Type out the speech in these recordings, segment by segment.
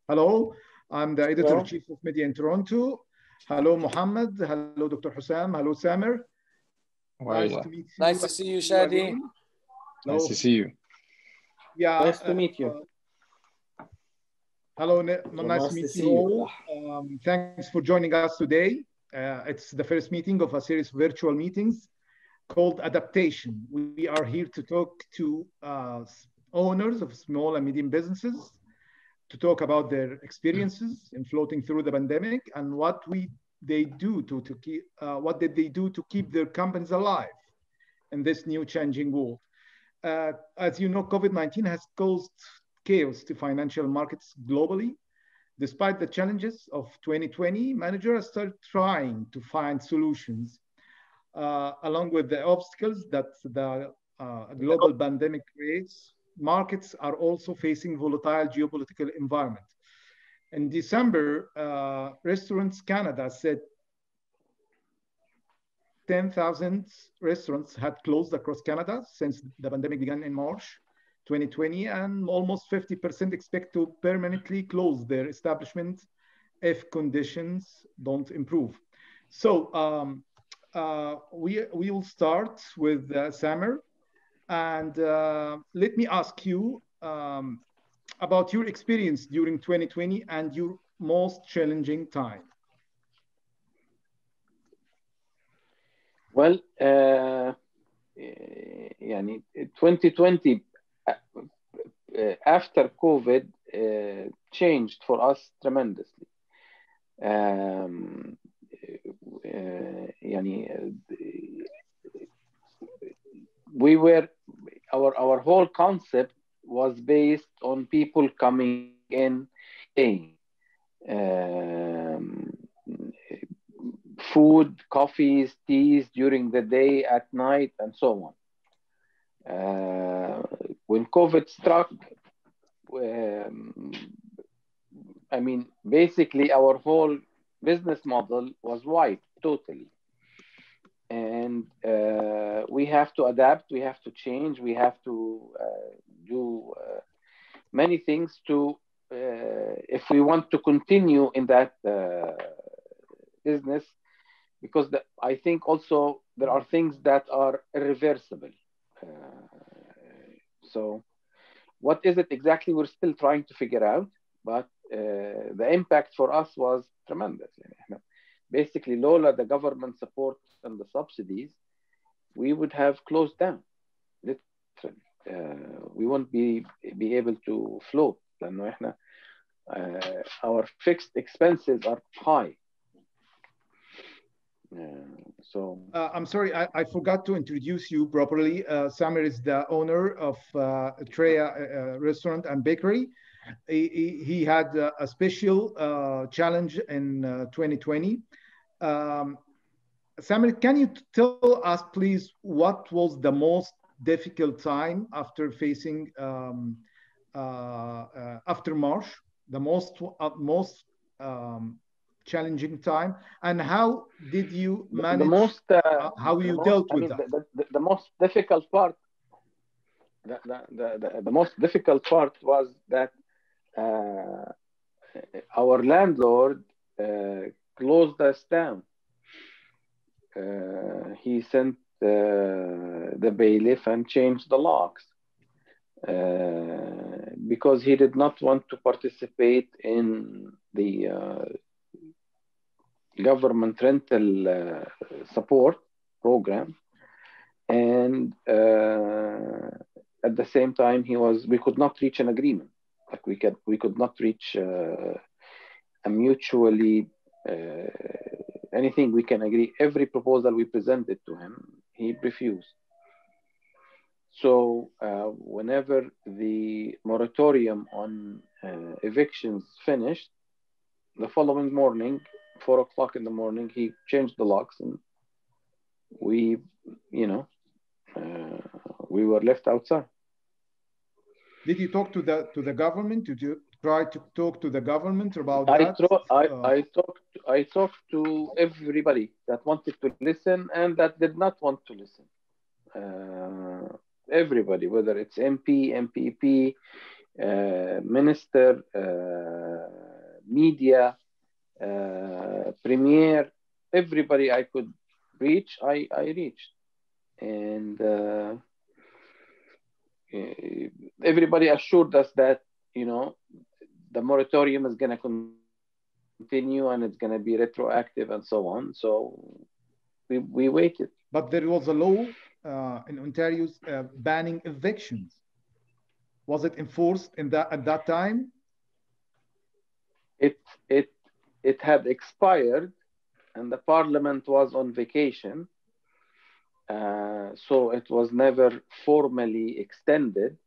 Hello, I'm the Hello. editor-in-chief of Media in Toronto. Hello, Mohammed. Hello, Dr. Hussam. Hello, Samer. Nice to meet you. Nice to see you, Shadi. Nice to see you. Yeah. Nice to meet you. Hello, nice to meet you all. Thanks for joining us today. It's the first meeting of a series of virtual meetings called Adaptation. We are here to talk to owners of small and medium businesses to talk about their experiences in floating through the pandemic and what did they do to keep their companies alive in this new changing world. As you know, COVID-19 has caused chaos to financial markets globally. Despite the challenges of 2020, managers started trying to find solutions along with the obstacles that the global pandemic creates. Markets are also facing volatile geopolitical environment. In December, Restaurants Canada said 10,000 restaurants had closed across Canada since the pandemic began in March 2020, and almost 50% expect to permanently close their establishment if conditions don't improve. So we will start with Samer. And let me ask you about your experience during 2020 and your most challenging time. Well, 2020 after COVID changed for us tremendously. We were our whole concept was based on people coming in, staying, food, coffees, teas during the day, at night, and so on. When COVID struck, basically our whole business model was wiped totally. And we have to adapt, we have to change, we have to do many things to, if we want to continue in that business, because I think also there are things that are irreversible. So what is it exactly? We're still trying to figure out, but the impact for us was tremendous. Basically, Lola, the government support and the subsidies, we would have closed down, literally. We won't be able to float. Our fixed expenses are high. I'm sorry, I forgot to introduce you properly. Samer is the owner of Treya Restaurant and Bakery. He had a special challenge in 2020. Samer, can you tell us, please, what was the most difficult time after facing after March, the most challenging time, and how did you manage? How you dealt with that? The most difficult part. The most difficult part was that our landlord closed us down. He sent the bailiff and changed the locks because he did not want to participate in the government rental support program, and at the same time we could not reach an agreement. Like we could not reach a mutually anything we can agree. Every proposal we presented to him, he refused. So whenever the moratorium on evictions finished, the following morning, 4 o'clock in the morning, he changed the locks, and we were left outside. Did you talk to the government? Did you try to talk to the government about that? I talked to everybody that wanted to listen and that did not want to listen. Everybody, whether it's MP, MPP, minister, media, premier, everybody I could reach, I reached. And everybody assured us that, you know, the moratorium is going to continue and it's going to be retroactive and so on. So we waited. But there was a law in Ontario banning evictions. Was it enforced at that time? It had expired, and the parliament was on vacation, so it was never formally extended.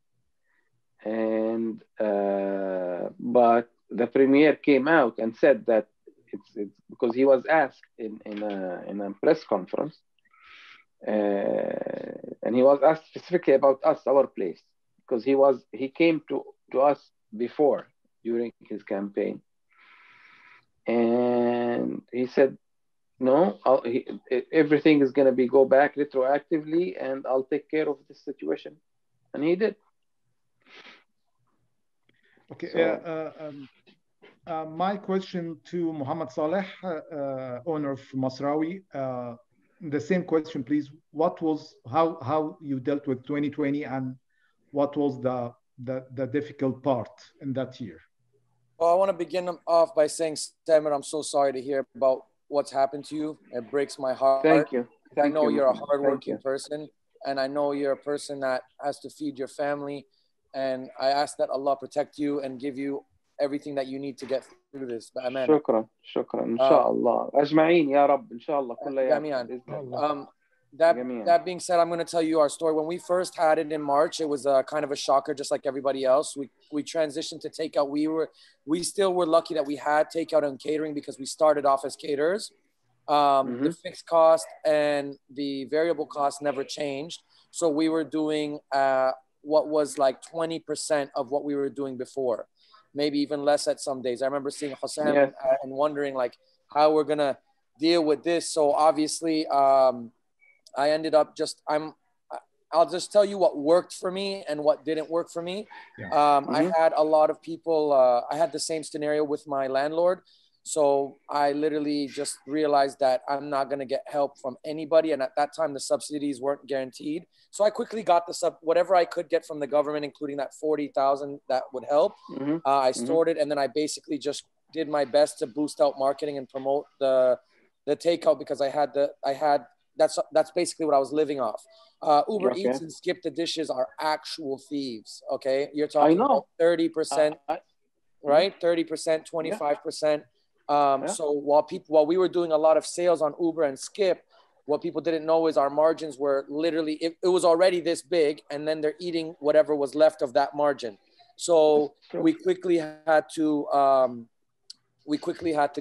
And but the premier came out and said that it's because he was asked in a press conference, and he was asked specifically about us, our place, because he came to us before during his campaign, and he said, no, everything is going to go back retroactively, and I'll take care of this situation, and he did. Okay. So, my question to Muhammad Saleh, owner of Masrawi, the same question, please. What was how you dealt with 2020, and what was the difficult part in that year? Well, I want to begin off by saying, Samer, I'm so sorry to hear about what's happened to you. It breaks my heart. Thank you. I know you're a hardworking person, and I know you're a person that has to feed your family. And I ask that Allah protect you and give you everything that you need to get through this. شكرا إن شاء الله أجمعين يا رب إن شاء الله كلياتنا. That being said, I'm going to tell you our story. When we first had it in March, it was a kind of a shocker, just like everybody else. We transitioned to takeout. We still were lucky that we had takeout and catering because we started off as caterers. The fixed cost and the variable cost never changed. So we were doing what was like 20% of what we were doing before, maybe even less at some days. I remember seeing Hossein and wondering like how we're going to deal with this. So obviously, I ended up I'll just tell you what worked for me and what didn't work for me. I had a lot of people, I had the same scenario with my landlord. So I literally just realized that I'm not going to get help from anybody. And at that time, the subsidies weren't guaranteed. So I quickly got whatever I could get from the government, including that 40,000 that would help. I stored it. And then I basically just did my best to boost out marketing and promote the takeout because that's basically what I was living off. Uber Eats and Skip the Dishes are actual thieves. Okay. You're talking about 30%, right? 30%, 25%. So while we were doing a lot of sales on Uber and Skip, what people didn't know is our margins were literally, it was already this big, and then they're eating whatever was left of that margin. So we quickly had to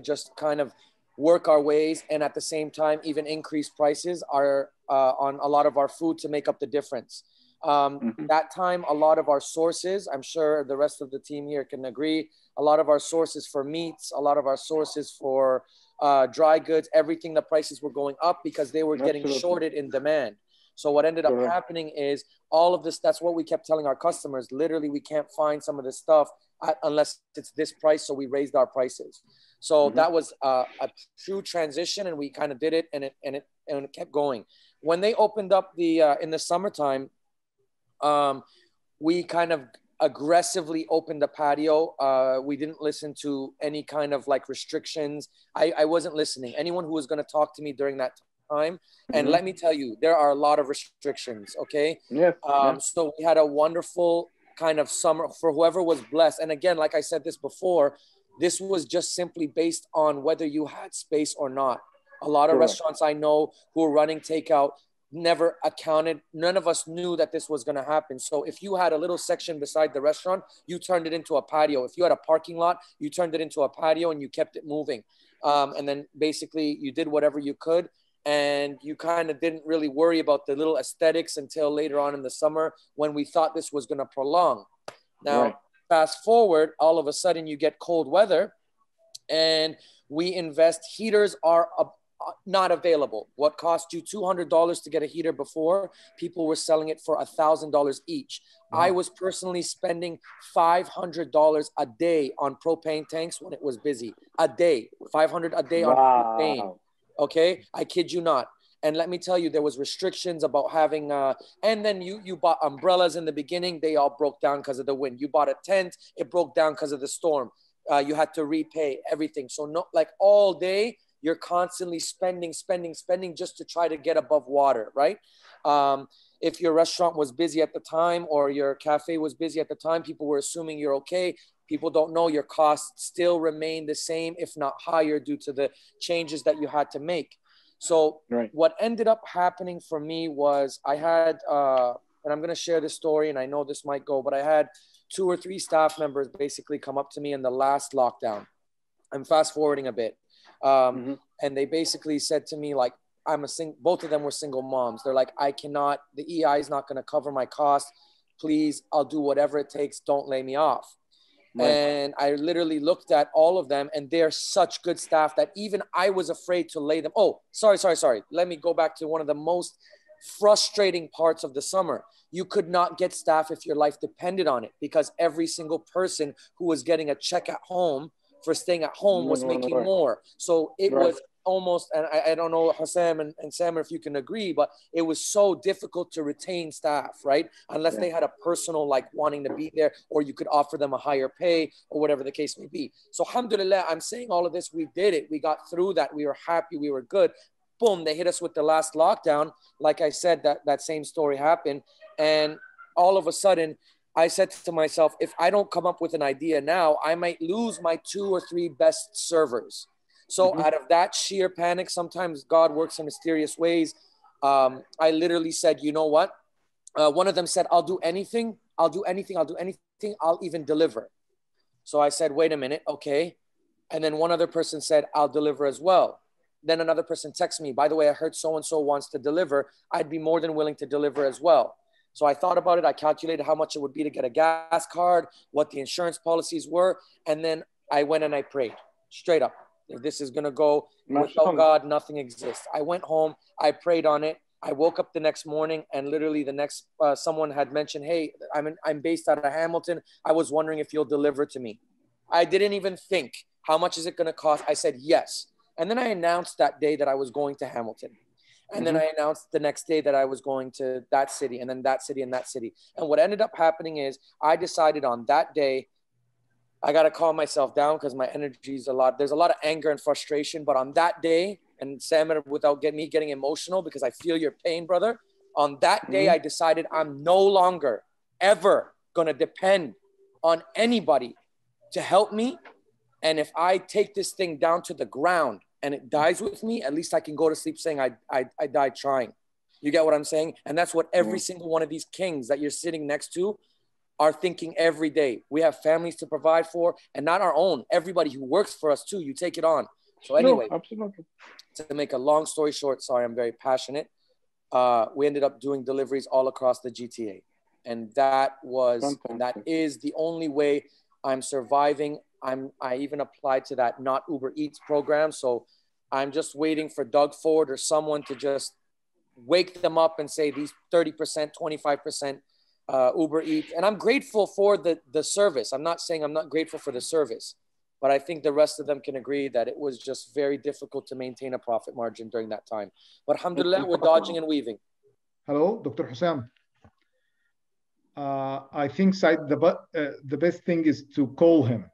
just kind of work our ways, and at the same time, even increase prices on a lot of our food to make up the difference. That time, a lot of our sources, I'm sure the rest of the team here can agree, a lot of our sources for meats, a lot of our sources for dry goods, everything, the prices were going up because they were getting shorted in demand. So what ended up happening is all of this, that's what we kept telling our customers, literally we can't find some of this stuff unless it's this price, so we raised our prices. So that was a true transition, and we kind of did it, and it kept going. When they opened up in the summertime, we kind of aggressively opened the patio. We didn't listen to any kind of like restrictions. I wasn't listening. Anyone who was going to talk to me during that time, and let me tell you, there are a lot of restrictions. Okay. So we had a wonderful kind of summer for whoever was blessed. And again, like I said this before, this was just simply based on whether you had space or not. A lot of restaurants I know who were running takeout never accounted. None of us knew that this was going to happen. So if you had a little section beside the restaurant, you turned it into a patio. If you had a parking lot, you turned it into a patio and you kept it moving. And then basically you did whatever you could. And you kind of didn't really worry about the little aesthetics until later on in the summer when we thought this was going to prolong. Now, fast forward, all of a sudden you get cold weather, and we invest. Heaters are not available. What cost you $200 to get a heater before, people were selling it for $1,000 each. Wow. I was personally spending $500 a day on propane tanks when it was busy. A day, $500 a day on propane. Okay, I kid you not. And let me tell you, there was restrictions about having, and then you bought umbrellas in the beginning. They all broke down because of the wind. You bought a tent, it broke down because of the storm. You had to repay everything. So no, like all day, you're constantly spending just to try to get above water, right? If your restaurant was busy at the time or your cafe was busy at the time, people were assuming you're okay. People don't know your costs still remain the same, if not higher, due to the changes that you had to make. So what ended up happening for me was I had, and I'm going to share this story, and I know this might go, but I had 2 or 3 staff members basically come up to me in the last lockdown. I'm fast forwarding a bit. And they basically said to me, like, both of them were single moms. They're like, I cannot, the EI is not going to cover my cost. Please, I'll do whatever it takes. Don't lay me off. And I literally looked at all of them, and they're such good staff that even I was afraid to lay them. Oh, sorry. Let me go back to one of the most frustrating parts of the summer. You could not get staff if your life depended on it, because every single person who was getting a check at home for staying at home was making more. So it was almost, and I don't know, Hussam and Sam, if you can agree, but it was so difficult to retain staff, right? Unless they had a personal, like, wanting to be there, or you could offer them a higher pay or whatever the case may be. So alhamdulillah, I'm saying all of this, we did it. We got through that. We were happy. We were good. Boom, they hit us with the last lockdown. Like I said, that same story happened. And all of a sudden, I said to myself, if I don't come up with an idea now, I might lose my 2 or 3 best servers. So out of that sheer panic, sometimes God works in mysterious ways. I literally said, you know what? One of them said, I'll do anything. I'll even deliver. So I said, wait a minute. Okay. And then one other person said, I'll deliver as well. Then another person texted me, by the way, I heard so-and-so wants to deliver. I'd be more than willing to deliver as well. So I thought about it. I calculated how much it would be to get a gas card, what the insurance policies were. And then I went and I prayed straight up. If this is going to go without God, nothing exists. I went home. I prayed on it. I woke up the next morning, and literally the next, someone had mentioned, hey, I'm based out of Hamilton. I was wondering if you'll deliver to me. I didn't even think, how much is it going to cost? I said, yes. And then I announced that day that I was going to Hamilton. And then I announced the next day that I was going to that city, and then that city and that city. And what ended up happening is I decided on that day, I got to calm myself down because my energy is there's a lot of anger and frustration. But on that day, and Sam, without me getting emotional, because I feel your pain, brother, on that day, I decided I'm no longer ever going to depend on anybody to help me. And if I take this thing down to the ground and it dies with me, at least I can go to sleep saying I died trying. You get what I'm saying? And that's what every single one of these kings that you're sitting next to are thinking every day. We have families to provide for, and not our own. Everybody who works for us too, you take it on. So anyway, absolutely. To make a long story short, sorry, I'm very passionate. We ended up doing deliveries all across the GTA. And that is the only way I'm surviving. I even applied to that Not Uber Eats program. So I'm just waiting for Doug Ford or someone to just wake them up and say these 30%, 25% Uber Eats. And I'm grateful for the service. I'm not saying I'm not grateful for the service, but I think the rest of them can agree that it was just very difficult to maintain a profit margin during that time. But alhamdulillah, we're dodging and weaving. Hello, Dr. Hussam. I think, Said, the best thing is to call him.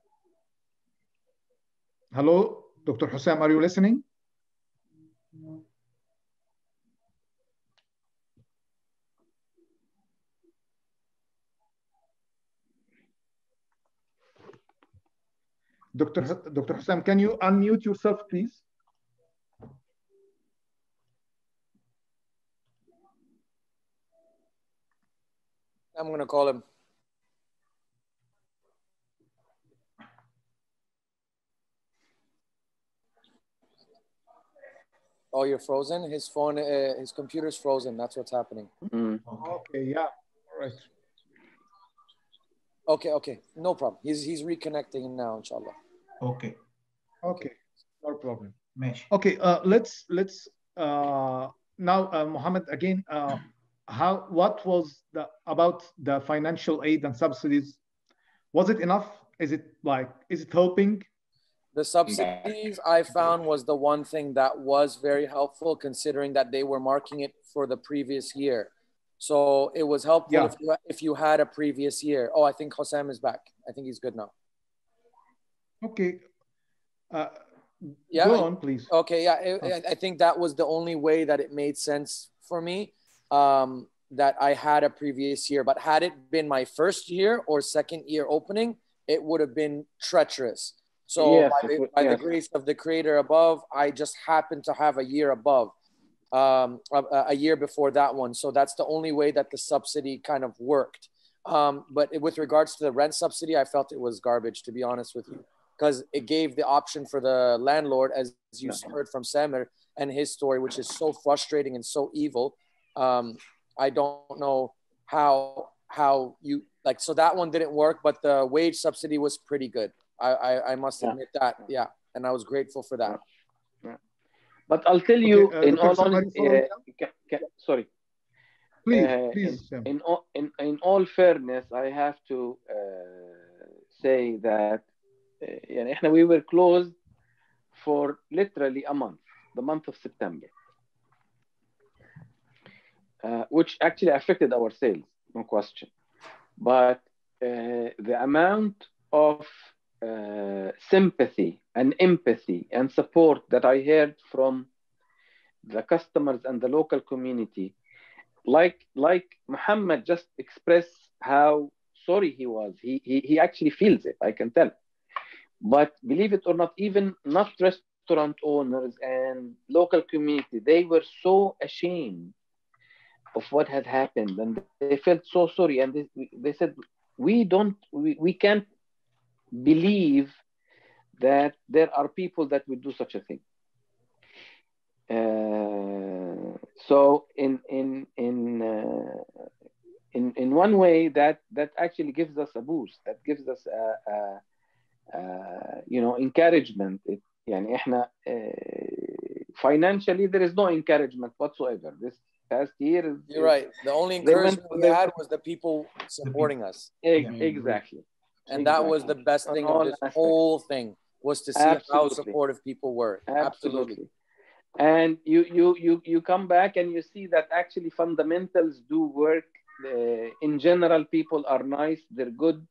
Hello, Dr. Hussam, are you listening? Dr. Hussam, can you unmute yourself, please? I'm going to call him. Oh, you're frozen? His phone, his computer's frozen. That's what's happening. Okay, yeah. All right. Okay. No problem. He's reconnecting now, inshallah. Okay. No problem. Okay, let's now Mohammed again. What was about the financial aid and subsidies? Was it enough? Is it helping? The subsidies I found was the one thing that was very helpful, considering that they were marking it for the previous year. So it was helpful if you had a previous year. Oh, I think Hossam is back. I think he's good now. Okay. Yeah. Go on, please. Okay. Yeah. I think that was the only way that it made sense for me, that I had a previous year. But had it been my first year or second year opening, it would have been treacherous. So yes, by the grace of the creator above, I just happened to have a year above, a year before that one. So that's the only way that the subsidy kind of worked. But with regards to the rent subsidy, I felt it was garbage, to be honest with you, because it gave the option for the landlord, as you heard from Samir and his story, which is so frustrating and so evil. I don't know how you like, so that one didn't work, but the wage subsidy was pretty good. I must admit that. Yeah. And I was grateful for that. Yeah. But I'll tell you, in all honesty, sorry. Please. In all fairness, I have to say that we were closed for literally a month, the month of September, which actually affected our sales, no question. But the amount of sympathy and empathy and support that I heard from the customers and the local community, like Muhammad just expressed how sorry he was. He actually feels it, I can tell. But believe it or not, even not restaurant owners and local community, they were so ashamed of what had happened, and they felt so sorry, and they said, we can't believe that there are people that would do such a thing. So in one way, that actually gives us a boost. That gives us encouragement. Financially, there is no encouragement whatsoever. This past year, you're right. The only encouragement we had was the people supporting us. Exactly. And that was the best thing of this whole thing, was to see how supportive people were. Absolutely. And you come back and you see that actually fundamentals do work. In general, people are nice, they're good.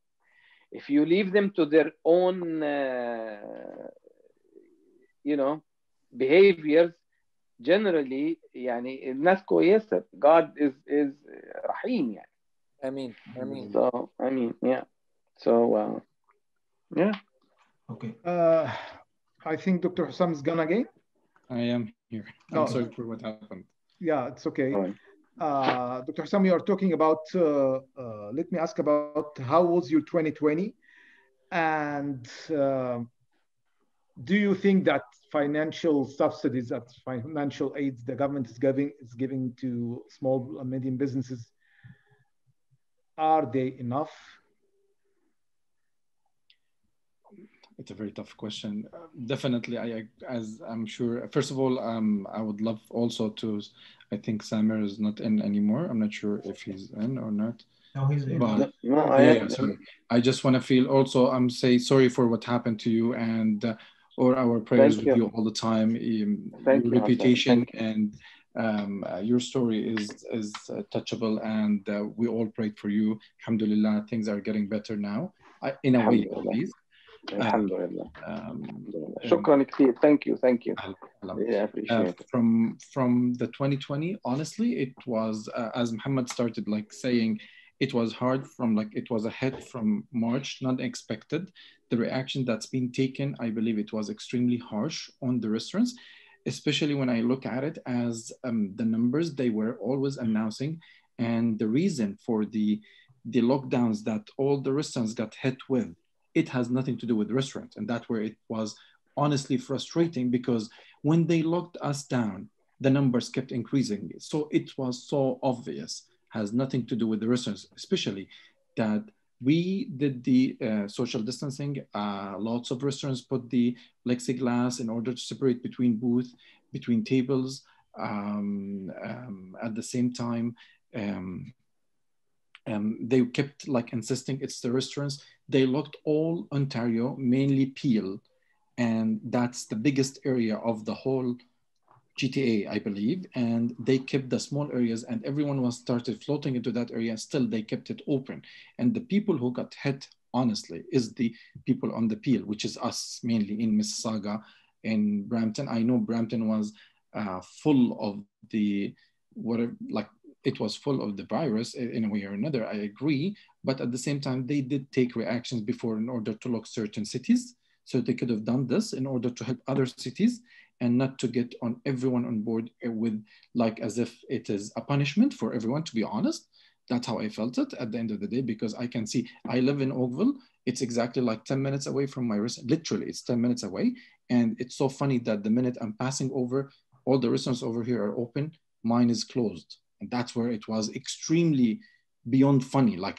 If you leave them to their own behaviors, generally الناس كويسة. God is رحيم يعني. I mean. So yeah. So yeah. Okay. I think Dr. Hussam is gone again. I am here. I'm sorry for what happened. Yeah, it's okay. Dr. Hussam, you are talking about, let me ask about how was your 2020? And do you think that financial subsidies, that financial aids the government is giving to small and medium businesses, are they enough? It's a very tough question. Definitely, as I'm sure, first of all, I would love also to, I think Samir is not in anymore. I'm not sure if he's in or not. No, he's in. But, yeah, sorry. I just want to feel also, say sorry for what happened to you, and or our prayers with you all the time. Your reputation and your story is touchable, and we all prayed for you. Alhamdulillah, things are getting better now, in a way at least. Alhamdulillah. Shukran كثير. Thank you. Yeah, appreciate it. From the 2020, honestly, it was as Muhammad started saying, it was hard it was a hit from March, not expected. The reaction that's been taken, I believe it was extremely harsh on the restaurants, especially when I look at it as the numbers they were always announcing, and the reason for the lockdowns that all the restaurants got hit with. It has nothing to do with restaurants. And that's where it was honestly frustrating, because when they locked us down, the numbers kept increasing. So it was so obvious, has nothing to do with the restaurants, especially that We did the social distancing. Lots of restaurants put the plexiglass in order to separate between booth, between tables. At the same time, they kept like insisting it's the restaurants. They locked all Ontario, mainly Peel, and that's the biggest area of the whole GTA, I believe, and they kept the small areas, and everyone was started floating into that area. Still, they kept it open, and the people who got hit, honestly, is the people on the Peel, which is us mainly in Mississauga, in Brampton. I know Brampton was full of the whatever, like it was full of the virus in a way or another. I agree, but at the same time, they did take reactions before in order to lock certain cities. So they could have done this in order to help other cities and not to get on everyone on board with like as if it is a punishment for everyone, to be honest. That's how I felt it at the end of the day, because I can see, I live in Oakville. It's exactly like 10 minutes away from my restaurant. Literally, it's 10 minutes away. And it's so funny that the minute I'm passing over, all the restaurants over here are open, mine is closed. And that's where it was extremely beyond funny. Like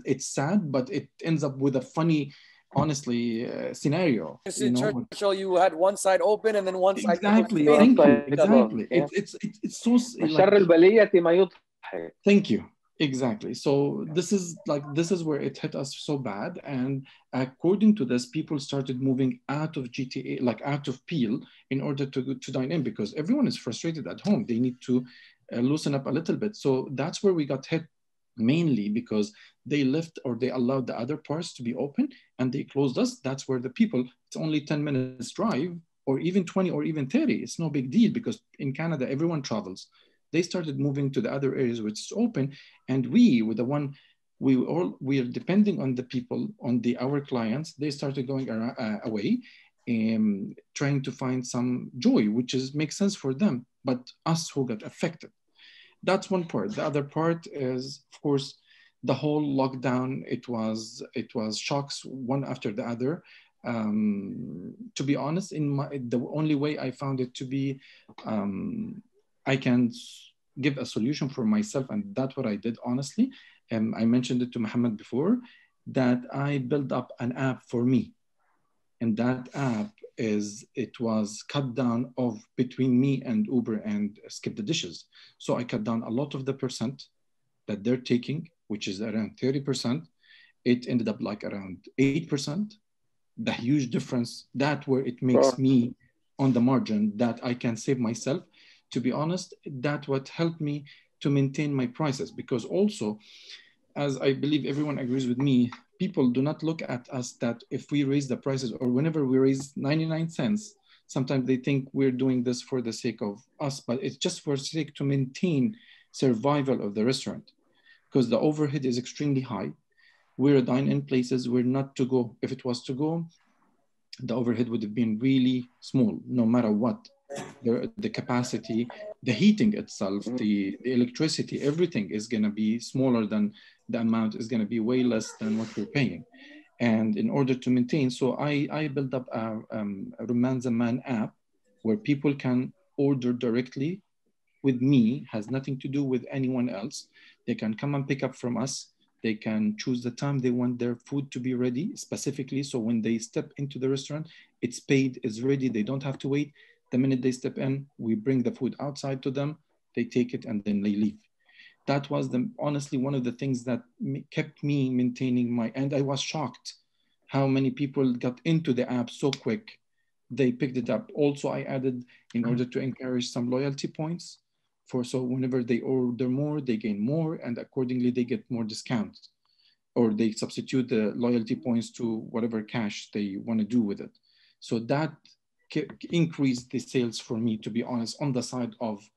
it's sad, but it ends up with a funny, honestly, scenario. In Churchill, you had one side open and then one side exactly. Thank you. Exactly. Yeah. It's so like, thank you. Exactly. So this is where it hit us so bad. And according to this, people started moving out of GTA, like out of Peel, in order to dine in, because everyone is frustrated at home. They need to loosen up a little bit. So that's where we got hit mainly, because they left or they allowed the other parts to be open and they closed us. That's where the people, it's only 10 minutes drive or even 20 or even 30. It's no big deal, because in Canada, everyone travels. They started moving to the other areas which is open. And we, with the one, we are depending on the people, on our clients. They started going away, trying to find some joy, which makes sense for them, but us who got affected. That's one part. The other part is, of course, the whole lockdown. It was shocks one after the other. To be honest, the only way I found it to be, I can give a solution for myself, and that's what I did, honestly. I mentioned it to Muhammad before, that I built up an app for me. And that app it was cut down of between me and Uber and Skip the Dishes. So I cut down a lot of the percent that they're taking, which is around 30%. It ended up like around 8%. The huge difference, that where it makes me on the margin that I can save myself. To be honest, that's what helped me to maintain my prices, because also, as I believe everyone agrees with me, people do not look at us that if we raise the prices or whenever we raise 99 cents, sometimes they think we're doing this for the sake of us, but it's just for the sake to maintain survival of the restaurant, because the overhead is extremely high. We're dine-in places, we're not to go. If it was to go, the overhead would have been really small, no matter what. The capacity, the heating itself, the electricity, everything is going to be smaller than the amount is going to be way less than what we're paying. And in order to maintain, so I built up a Roman Zaman app where people can order directly with me, has nothing to do with anyone else. They can come and pick up from us. They can choose the time they want their food to be ready specifically. So when they step into the restaurant, it's paid, it's ready. They don't have to wait. The minute they step in, we bring the food outside to them. They take it and then they leave. That was honestly one of the things that kept me maintaining and I was shocked how many people got into the app so quick. They picked it up. Also, I added, in order to encourage, some loyalty points. So whenever they order more, they gain more, and accordingly they get more discounts, or they substitute the loyalty points to whatever cash they want to do with it. So that increased the sales for me, to be honest, on the side of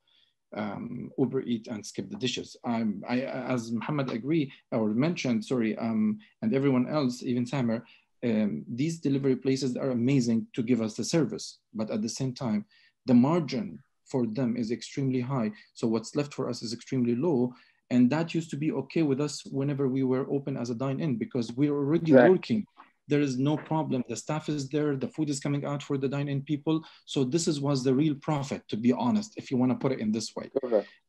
Uber Eat and Skip the Dishes. As Muhammad mentioned, and everyone else, even Samer, these delivery places are amazing to give us the service, but at the same time, the margin for them is extremely high. So what's left for us is extremely low. And that used to be okay with us whenever we were open as a dine-in, because we're already working. There is no problem. The staff is there. The food is coming out for the dine-in people. So this was the real profit, to be honest, if you want to put it in this way.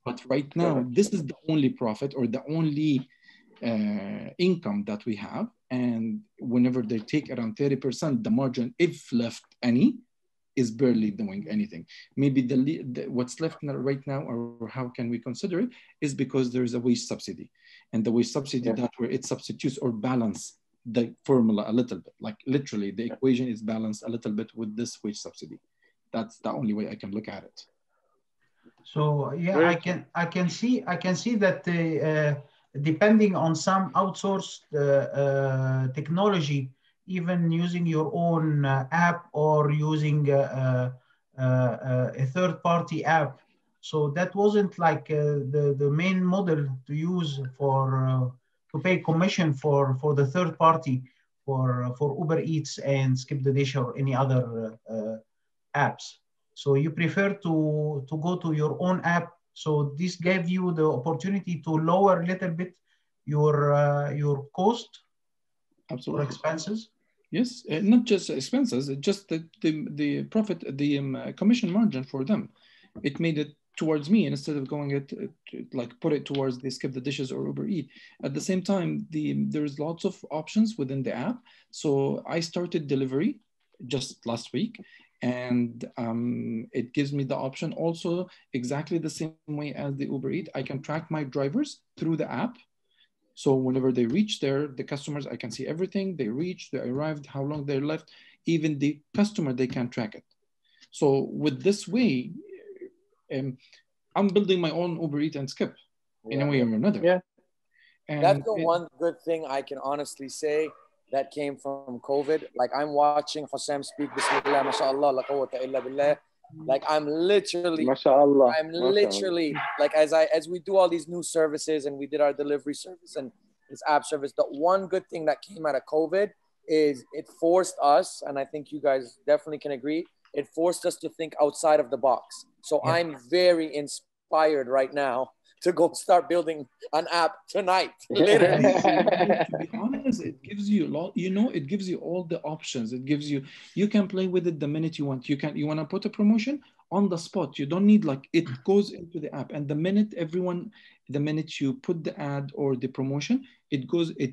But right now, this is the only profit, or the only income that we have. And whenever they take around 30%, the margin, if left any, is barely doing anything. Maybe what's left right now, or how can we consider it, is because there is a wage subsidy. And the wage subsidy, that where it substitutes or balance the formula a little bit. Like literally the equation is balanced a little bit with this wage subsidy. That's the only way I can look at it. So yeah, I can see that depending on some outsourced technology, even using your own app or using a third-party app. So that wasn't like the main model to use for to pay commission for the third party for Uber Eats and Skip the Dish or any other apps. So you prefer to go to your own app. So this gave you the opportunity to lower a little bit your cost. Absolutely. Or expenses. Yes, not just expenses, just the profit, the commission margin for them. It made it towards me instead of going like put it towards the Skip the Dishes or Uber Eat. At the same time, there's lots of options within the app. So I started delivery just last week, and it gives me the option also exactly the same way as the Uber Eat. I can track my drivers through the app. So whenever they reach there, the customers, I can see everything. They reached, they arrived, how long they left. Even the customer, they can track it. So with this way, I'm building my own Uber Eat and Skip in a way or another. Yeah. And that's the one good thing I can honestly say that came from COVID. Like I'm watching Hussam speak, Bismillah, mashallah, la quwwata illa billah. Like I'm literally, like as we do all these new services and we did our delivery service and this app service, the one good thing that came out of COVID is it forced us, and I think you guys definitely can agree, it forced us to think outside of the box. So yeah. I'm very inspired right now to go start building an app tonight. Literally. To be honest, it gives you a lot, it gives you all the options. It gives you, you can play with it the minute you want. You want to put a promotion on the spot. You don't need it goes into the app. And the minute you put the ad or the promotion, it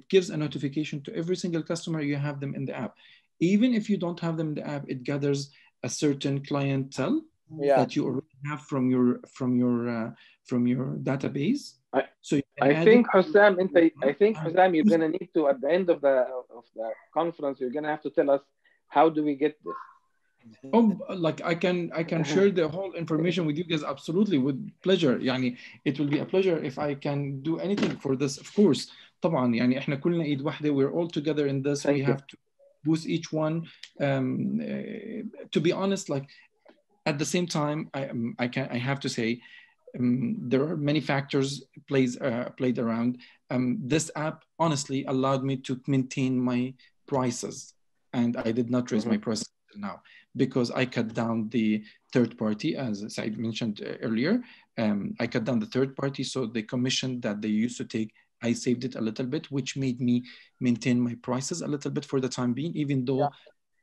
gives a notification to every single customer you have them in the app. Even if you don't have them in the app, it gathers a certain clientele that you already have from your database. I think Hussam, you're gonna need to, at the end of the conference, you're gonna have to tell us how do we get this. Oh, like I can share the whole information with you guys, absolutely, with pleasure. يعني it will be a pleasure if I can do anything for this, of course. طبعا يعني احنا كلنا ايد واحدة. We're all together in this. We have to boost each one. To be honest, at the same time, I have to say, there are many factors played around. This app honestly allowed me to maintain my prices, and I did not raise my prices now because I cut down the third party, as Said mentioned earlier. I cut down the third party, so the commission that they used to take, I saved it a little bit, which made me maintain my prices a little bit for the time being, even though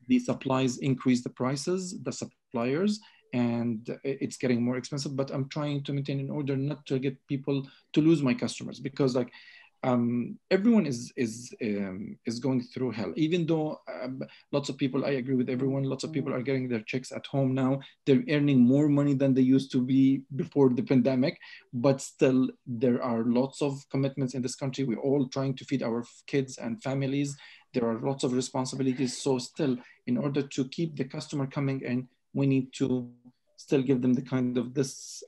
the supplies increase the prices, the suppliers, and it's getting more expensive, but I'm trying to maintain in order not to get people to lose my customers, because everyone is going through hell. Even though lots of people, I agree with everyone, lots of people are getting their checks at home now. They're earning more money than they used to be before the pandemic, but still there are lots of commitments in this country. We're all trying to feed our kids and families. There are lots of responsibilities. So still, in order to keep the customer coming in, we need to still give them the kind of this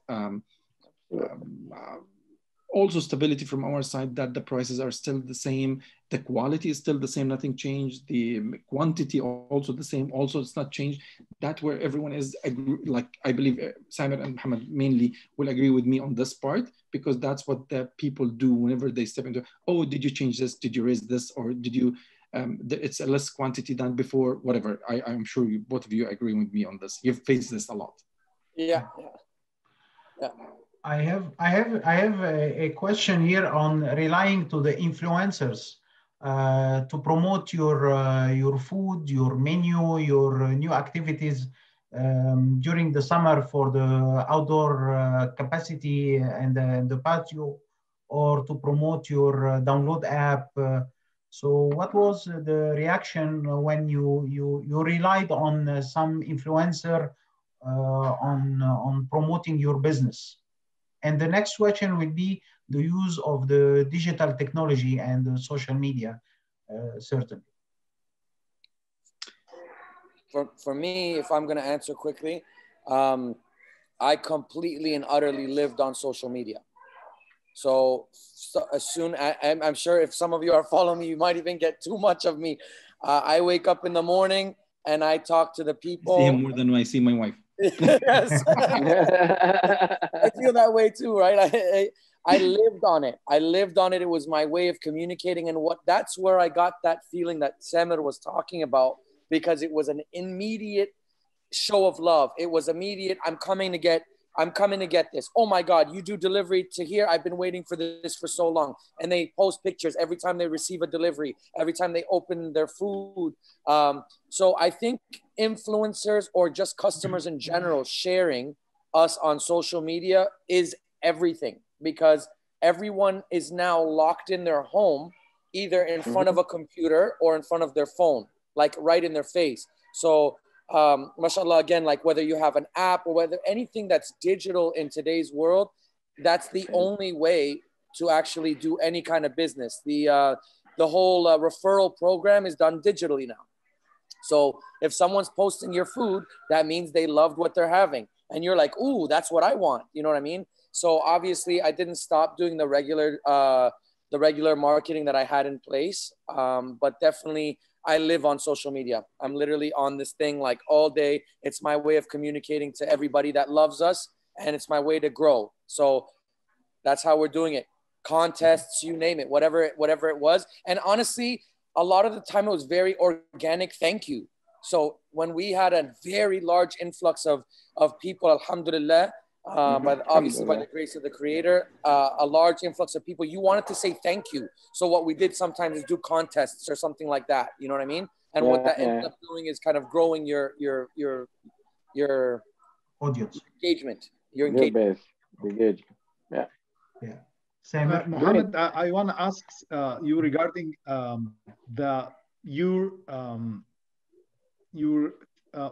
also stability from our side, that the prices are still the same, the quality is still the same, nothing changed, the quantity also the same, also it's not changed. That where everyone is, I believe Samir and Mohammed mainly will agree with me on this part, because that's what the people do whenever they step into, oh, did you change this? Did you raise this? Or did you, it's a less quantity than before, whatever. I'm sure both of you agree with me on this. You've faced this a lot. Yeah. I have a question here on relying to the influencers to promote your food, your menu, your new activities during the summer for the outdoor capacity and the patio or to promote your download app. So what was the reaction when you relied on some influencer on promoting your business? And the next question will be the use of the digital technology and the social media, certainly. For me, if I'm going to answer quickly, I completely and utterly lived on social media. So as soon, I'm sure if some of you are following me, you might even get too much of me. I wake up in the morning and I talk to the people. See him more than I see my wife. Yes. I feel that way too, right? I lived on it. I lived on it. It was my way of communicating. And that's where I got that feeling that Samir was talking about, because it was an immediate show of love. It was immediate. I'm coming to get this. Oh my God, you do delivery to here. I've been waiting for this for so long. And they post pictures every time they receive a delivery, every time they open their food. So I think influencers or just customers in general sharing us on social media is everything, because everyone is now locked in their home, either in front of a computer or in front of their phone, like right in their face. So mashallah, again, like whether you have an app or whether anything that's digital in today's world, that's the only way to actually do any kind of business. The whole referral program is done digitally now. So if someone's posting your food, that means they loved what they're having. And you're like, ooh, that's what I want. You know what I mean? So obviously I didn't stop doing the regular marketing that I had in place. But definitely I live on social media. I'm literally on this thing like all day. It's my way of communicating to everybody that loves us, and it's my way to grow. So that's how we're doing it. Contests, you name it, whatever it was. And honestly, a lot of the time it was very organic. Thank you. So when we had a very large influx of people, alhamdulillah, obviously by the grace of the Creator, a large influx of people, you wanted to say thank you. So what we did sometimes is do contests or something like that. You know what I mean? And what that ended up doing is kind of growing your audience engagement. Your base. Yeah. Yeah. Mohammed, I want to ask you regarding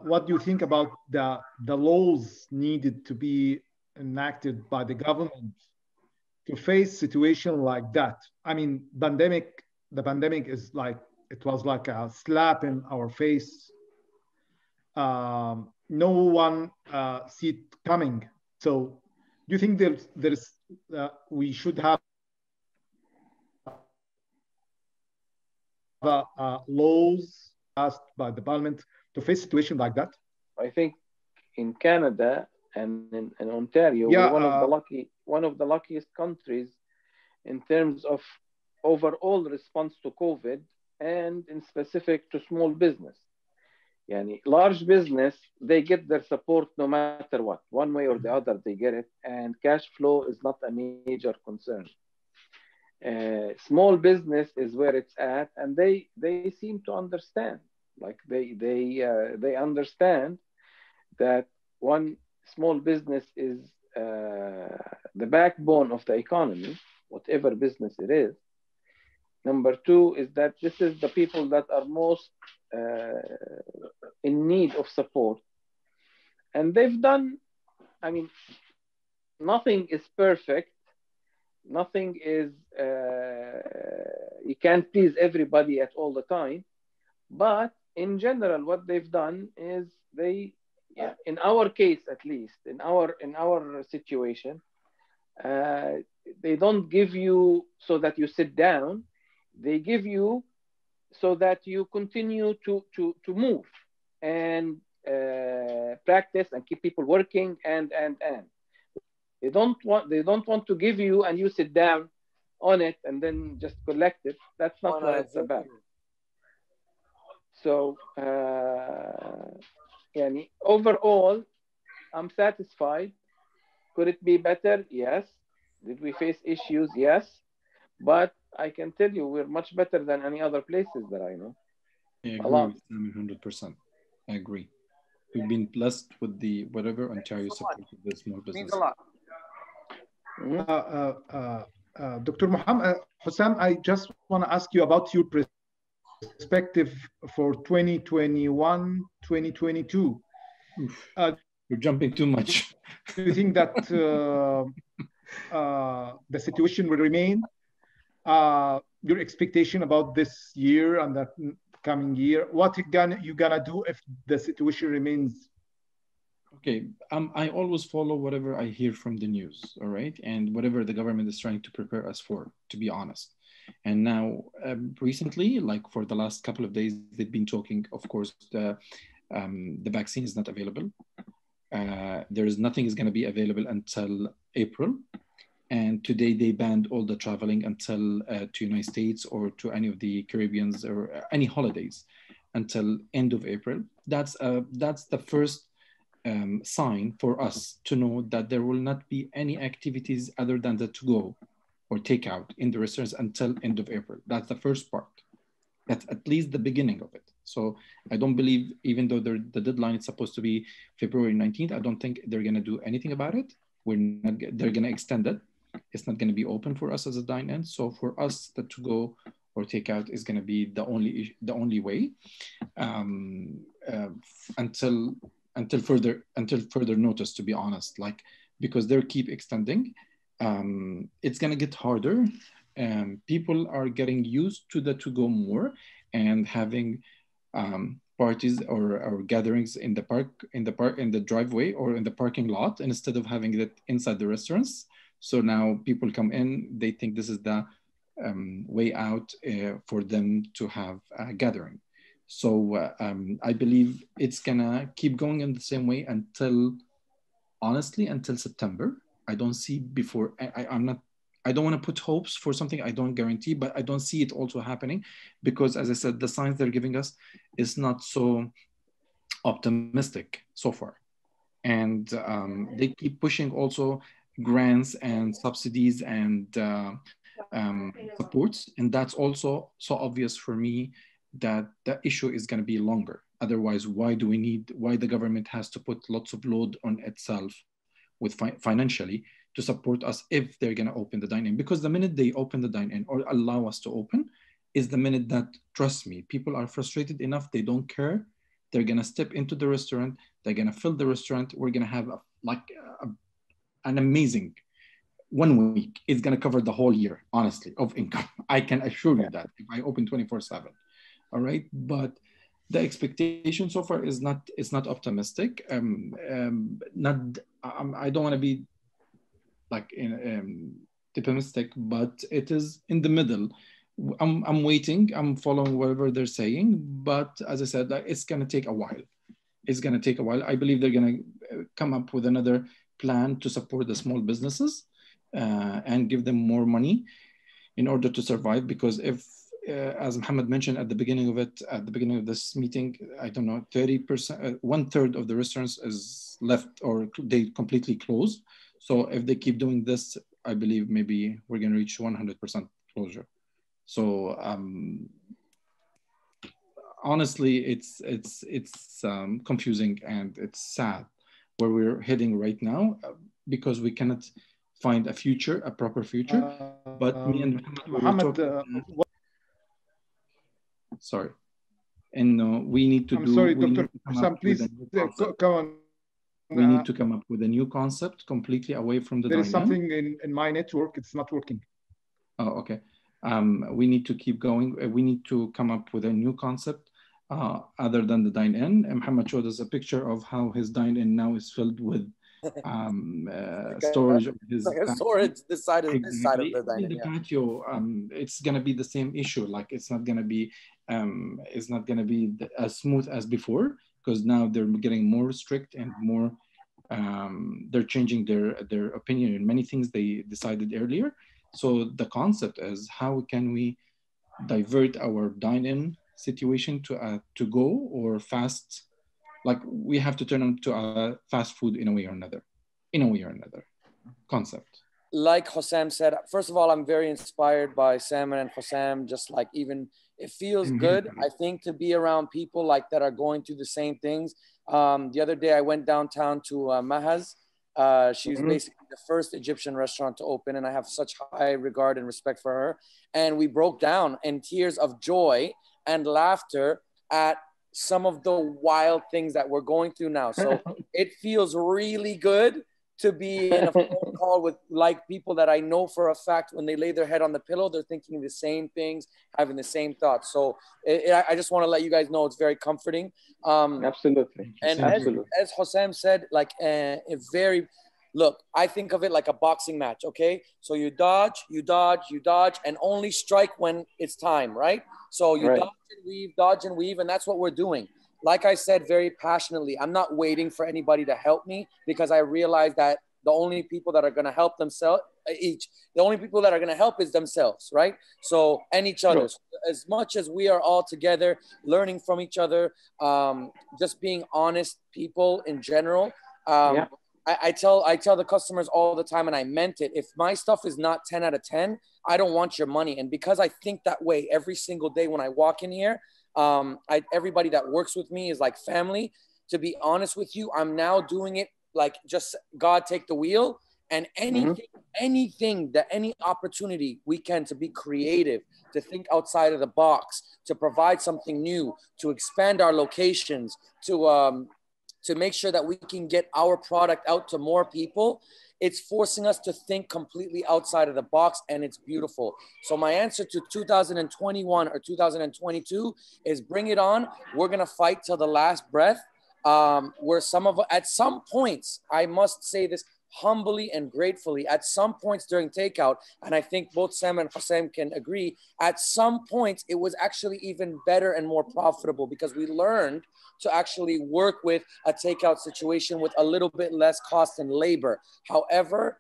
what do you think about the laws needed to be enacted by the government to face situation like that? I mean, the pandemic is like, it was like a slap in our face. No one see it coming. So do you think we should have laws passed by the parliament to face a situation like that? I think in Canada and in Ontario, we're one of the luckiest countries in terms of overall response to COVID, and in specific to small business. Yani, large business, they get their support no matter what. One way or the other, they get it. And cash flow is not a major concern. Small business is where it's at, and they seem to understand. Like they understand that one, small business is the backbone of the economy, whatever business it is. Number two is that this is the people that are most in need of support. And they've done, I mean, nothing is perfect. Nothing is, you can't please everybody at all the time. But in general, what they've done is in our case, at least, in our situation, they don't give you so that you sit down. They give you so that you continue to move and practice and keep people working and. They don't want to give you and you sit down on it and then just collect it. That's not what it's about. So, overall, I'm satisfied. Could it be better? Yes. Did we face issues? Yes. But I can tell you, we're much better than any other places that I know. I agree with Samir 100%. I agree. We've been blessed with the whatever Ontario supported this small business. Means a lot. Dr. Muhammad Hussam, I just want to ask you about your perspective for 2021, 2022. You're jumping too much. Do you think that the situation will remain? Your expectation about this year and that coming year? What you gonna do if the situation remains? Okay, I always follow whatever I hear from the news, all right, and whatever the government is trying to prepare us for, to be honest. And now, recently, like for the last couple of days, they've been talking. Of course, the vaccine is not available. There is nothing is going to be available until April. And today they banned all the traveling until to United States or to any of the Caribbeans or any holidays until end of April. That's the first sign for us to know that there will not be any activities other than the to-go or takeout in the restaurants until end of April. That's the first part. That's at least the beginning of it. So I don't believe, even though the deadline is supposed to be February 19th, I don't think they're going to do anything about it. They're going to extend it. It's not going to be open for us as a dine-in. So for us, the to-go or takeout is going to be the only way until further notice, to be honest. Like, because they keep extending, it's going to get harder. People are getting used to the to-go more and having parties or gatherings in the driveway or in the parking lot instead of having it inside the restaurants. So now people come in, they think this is the way out for them to have a gathering. So I believe it's gonna keep going in the same way until September. I don't see before. I don't want to put hopes for something I don't guarantee, but I don't see it also happening because, as I said, the signs they're giving us is not so optimistic so far. And they keep pushing also grants and subsidies and supports. And that's also so obvious for me that the issue is going to be longer. Otherwise, why the government has to put lots of load on itself with financially to support us if they're going to open the dine-in? Because the minute they open the dine-in or allow us to open is the minute that, trust me, people are frustrated enough, they don't care. They're going to step into the restaurant, they're going to fill the restaurant. We're going to have an amazing 1 week. It's going to cover the whole year, honestly, of income. I can assure you that if I open 24/7. All right. But the expectation so far is not optimistic. I don't want to be like optimistic, but it is in the middle. I'm waiting. I'm following whatever they're saying. But as I said, it's going to take a while. It's going to take a while. I believe they're going to come up with another plan to support the small businesses and give them more money in order to survive. Because if, as Mohammed mentioned at the beginning of this meeting, I don't know, 30%, 1/3 of the restaurants is left or they completely closed. So if they keep doing this, I believe maybe we're going to reach 100% closure. So honestly, it's confusing and it's sad where we're heading right now because we cannot find a proper future. But me and Mohammed, sorry, and we need to I'm sorry, Dr. Sam, please come on. We need to come up with a new concept completely away from the There dine-in. is something in my network, it's not working. Oh, okay. We need to keep going. We need to come up with a new concept other than the dine-in. Mohammed showed us a picture of how his dine-in now is filled with storage of his storage this side of the dine-in. In the patio, it's gonna be the same issue. Like it's not gonna be as smooth as before because now they're getting more strict and more. They're changing their opinion in many things they decided earlier. So the concept is how can we divert our dine-in situation to go or fast. Like we have to turn them to a fast food in a way or another concept. Like Hussam said, first of all, I'm very inspired by Salman and Hussam. Just like even it feels good, I think, to be around people like that are going through the same things. The other day I went downtown to Mahaz. She was basically the first Egyptian restaurant to open, and I have such high regard and respect for her. And we broke down in tears of joy and laughter at some of the wild things that we're going through now. So it feels really good to be in a phone call with like people that I know for a fact when they lay their head on the pillow, they're thinking the same things, having the same thoughts. So I just want to let you guys know it's very comforting. Absolutely. And absolutely. as Hossam said, like look, I think of it like a boxing match, okay? So you dodge, and only strike when it's time, right? So you dodge and weave, and that's what we're doing. Like I said very passionately, I'm not waiting for anybody to help me because I realize that the only people that are going to help themselves, the only people that are going to help is themselves, right? So, and each other. So as much as we are all together, learning from each other, just being honest people in general, I tell the customers all the time, and I meant it. If my stuff is not 10 out of 10, I don't want your money. And because I think that way every single day when I walk in here, everybody that works with me is like family. To be honest with you, I'm now doing it like just God take the wheel, and anything that any opportunity we can to be creative, to think outside of the box, to provide something new, to expand our locations, to make sure that we can get our product out to more people. It's forcing us to think completely outside of the box, and it's beautiful. So my answer to 2021 or 2022 is bring it on. We're going to fight till the last breath. Where at some points, I must say this humbly and gratefully, at some points during takeout, and I think both Sam and Hossam can agree, at some points it was actually even better and more profitable because we learned to actually work with a takeout situation with a little bit less cost and labor. However,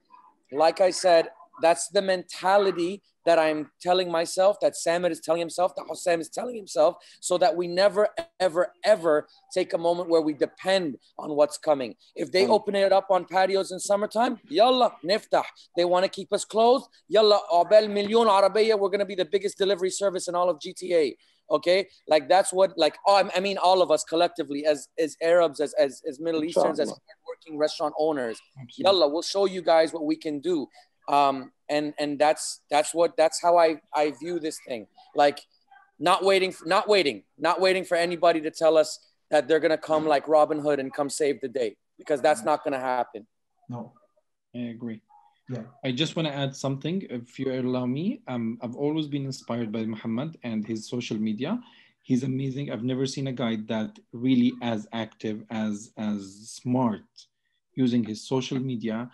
like I said, that's the mentality that I'm telling myself, that Samir is telling himself, that Hossam is telling himself, so that we never, ever, ever take a moment where we depend on what's coming. If they open it up on patios in summertime, yalla, niftah. They want to keep us closed, yalla, abel milyon arabiya, we're going to be the biggest delivery service in all of GTA. Okay, like that's what, like, I mean, all of us collectively, as Arabs, as Middle Easterns, as working restaurant owners, yalla, we'll show you guys what we can do. And that's how I view this thing. Like, not waiting for anybody to tell us that they're gonna come like Robin Hood and come save the day, because that's not gonna happen. No, I agree. Yeah, I just want to add something, if you allow me. I've always been inspired by Muhammad and his social media. He's amazing. I've never seen a guy that really as active, as smart, using his social media,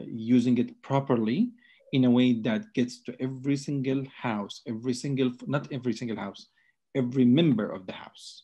using it properly in a way that gets to every single house, not every single house, every member of the house,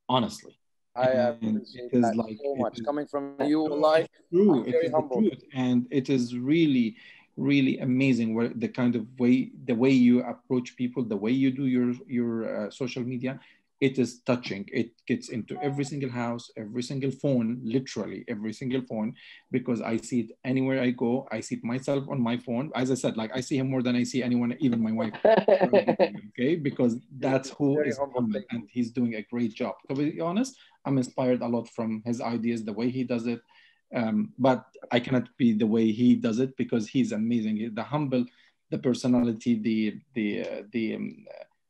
honestly. I appreciate that so much. Coming from you, Allah, true. I'm very humble. The truth. And it is really, really amazing the kind of way, the way you approach people, the way you do your social media. It is touching. It gets into every single house, every single phone, literally every single phone, because I see it anywhere I go. I see it myself on my phone. As I said, like, I see him more than I see anyone, even my wife. Okay, because that's who is humble, and he's doing a great job. To be honest, I'm inspired a lot from his ideas, the way he does it. But I cannot be the way he does it because he's amazing. The humble, the personality, the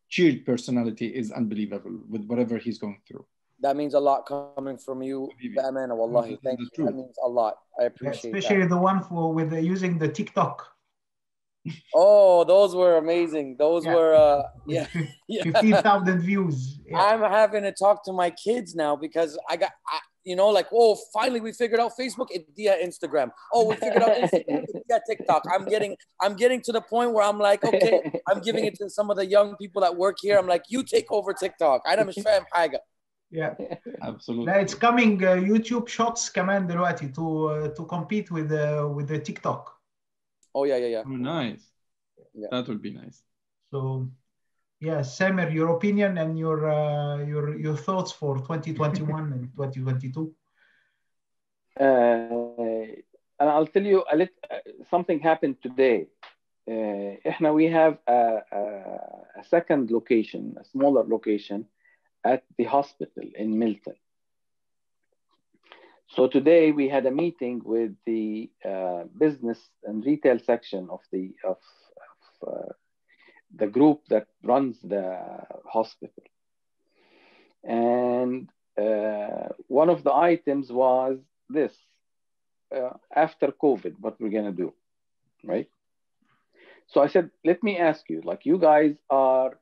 cheered personality is unbelievable with whatever he's going through. That means a lot coming from you. Amen. Wallahi. Thank you. That means a lot. I appreciate especially that. the one with using the TikTok. Oh, those were amazing. Those were 15,000 views. Yeah. I'm having to talk to my kids now because like, oh, finally we figured out Facebook, it's via Instagram. Oh, we figured out Instagram, it's via TikTok. I'm getting to the point where I'm like, okay, I'm giving it to some of the young people that work here. I'm like, you take over TikTok. I don't فاهم حاجة. Yeah, absolutely. It's coming YouTube Shots كمان دلوقتي to compete with the TikTok. Oh yeah. Oh, nice. Yeah. That would be nice. So, yeah, Samer, your opinion and your thoughts for 2021 and 2022. And I'll tell you something happened today. We have a second location, a smaller location at the hospital in Milton. So today we had a meeting with the business and retail section of the group that runs the hospital. And one of the items was this, after COVID, what we're gonna do, right? So I said, let me ask you, like you guys are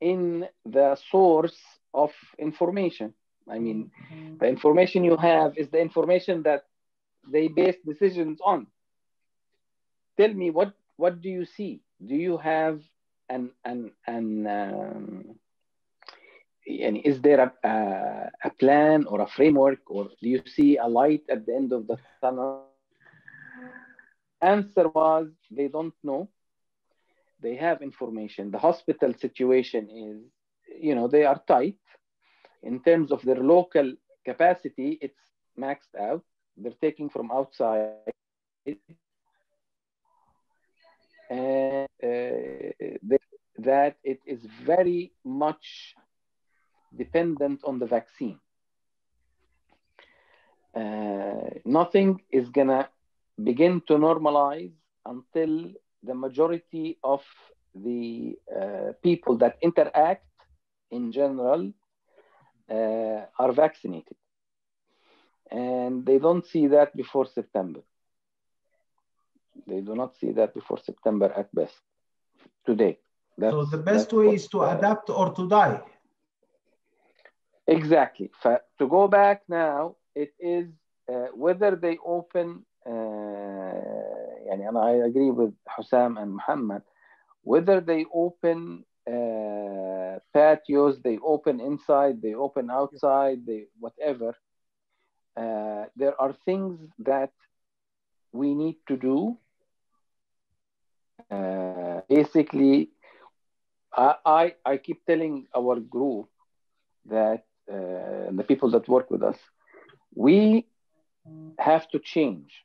in the source of information. I mean, the information you have is the information that they base decisions on. Tell me, what do you see? Do you have is there a plan or a framework, or do you see a light at the end of the tunnel? Answer was, they don't know. They have information. The hospital situation is, they are tight. In terms of their local capacity, it's maxed out. They're taking from outside. And that it is very much dependent on the vaccine. Nothing is gonna begin to normalize until the majority of the people that interact in general are vaccinated. And they don't see that before September. They do not see that before September at best, today. So the best way is to adapt or to die. Exactly. To go back now, it is whether they open, and I agree with Hussam and Muhammad, whether they open patios, they open inside, they open outside, they whatever. There are things that we need to do. Basically, I keep telling our group that the people that work with us, we have to change.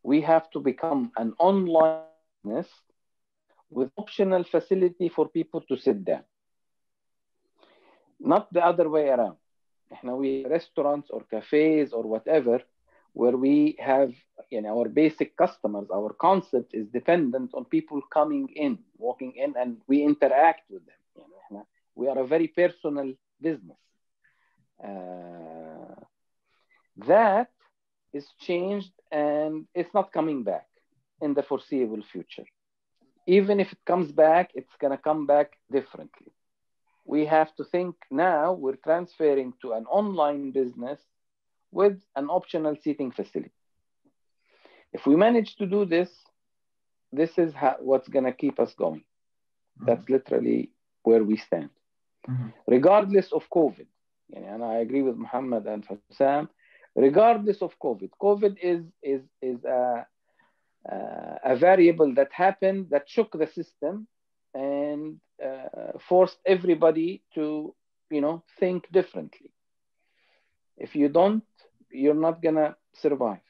We have to become an online business with optional facility for people to sit down. Not the other way around. We have restaurants or cafes or whatever, where we have our basic customers, our concept is dependent on people coming in, walking in, and we interact with them. We are a very personal business. That is changed, and it's not coming back in the foreseeable future. Even if it comes back, it's going to come back differently. We have to think now we're transferring to an online business with an optional seating facility. If we manage to do this, this is what's going to keep us going. That's literally where we stand. Regardless of COVID, and I agree with Muhammad and Hussam, regardless of COVID, COVID is a variable that happened, that shook the system and forced everybody to, think differently. If you don't, you're not gonna survive.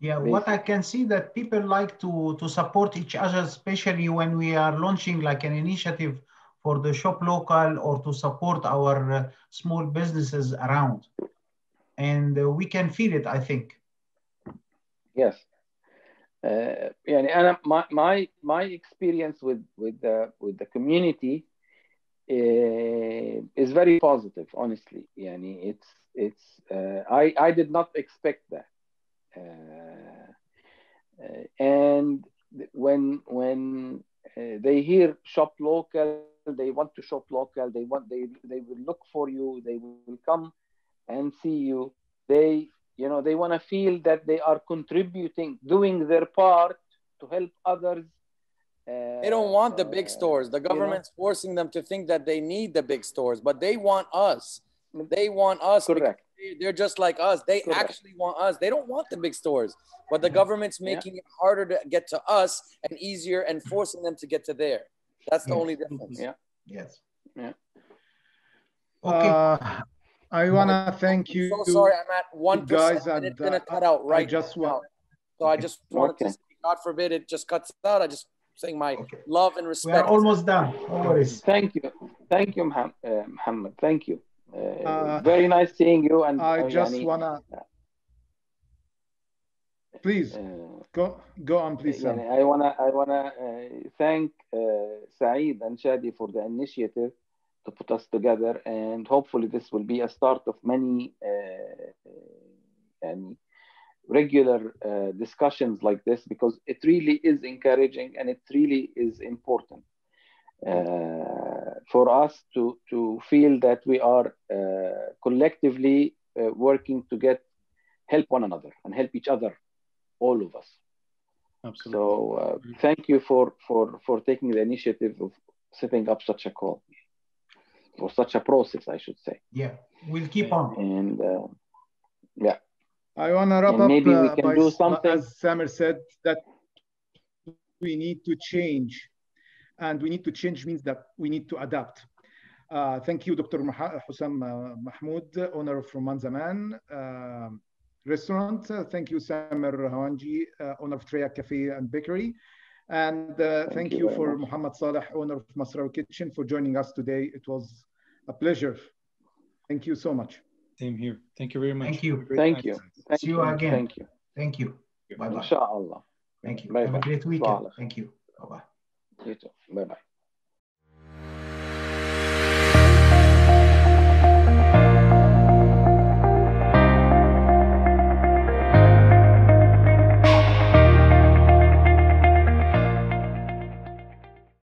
Yeah, basically. What I can see that people like to support each other, especially when we are launching like an initiative for the shop local or to support our small businesses around. And we can feel it, I think. Yes. And my experience with the community is very positive, honestly. I did not expect that. And when they hear shop local, they want to shop local. They will look for you. They will come and see you. They want to feel that they are contributing, doing their part to help others. They don't want the big stores. The government's forcing them to think that they need the big stores, but they want us. They want us. Correct. They're just like us. They actually want us. They don't want the big stores, but the government's making it harder to get to us and easier and forcing them to get to there. That's the only difference. Yeah. Yes. Yeah. Okay. I want to thank you. I'm so sorry, I'm at 1%, guys, and it's going to cut out right now. So I just wanted to say, God forbid it just cuts out. I just saying my love and respect. We are almost done. No worries. Thank you. Thank you, Muhammad. Thank you. Very nice seeing you. And I just want to Please go on, please. Sam. I wanna thank Saeed and Shadi for the initiative to put us together, and hopefully this will be a start of many regular discussions like this, because it really is encouraging and it really is important for us to feel that we are collectively working to help one another and help each other, all of us. Absolutely. So thank you for taking the initiative of setting up such a call, or such a process, I should say. Yeah, we'll keep on. And yeah. I want to wrap up maybe we can do something. As Samer said, that we need to change. And we need to change means that we need to adapt. Thank you, Dr. Hussam Mahmoud, owner of Roman Zaman restaurant. Thank you, Samer Hawanji, owner of Treya Cafe and Bakery. And thank you for Muhammad Saleh, owner of Masrawi Kitchen, for joining us today. It was a pleasure. Thank you so much. Same here. Thank you very much. Thank you. Thank you. See you again. Thank you. Thank you. Bye-bye. Inshallah. Thank you. Bye-bye. Have a great weekend. Thank you. Bye-bye. You too. Bye-bye.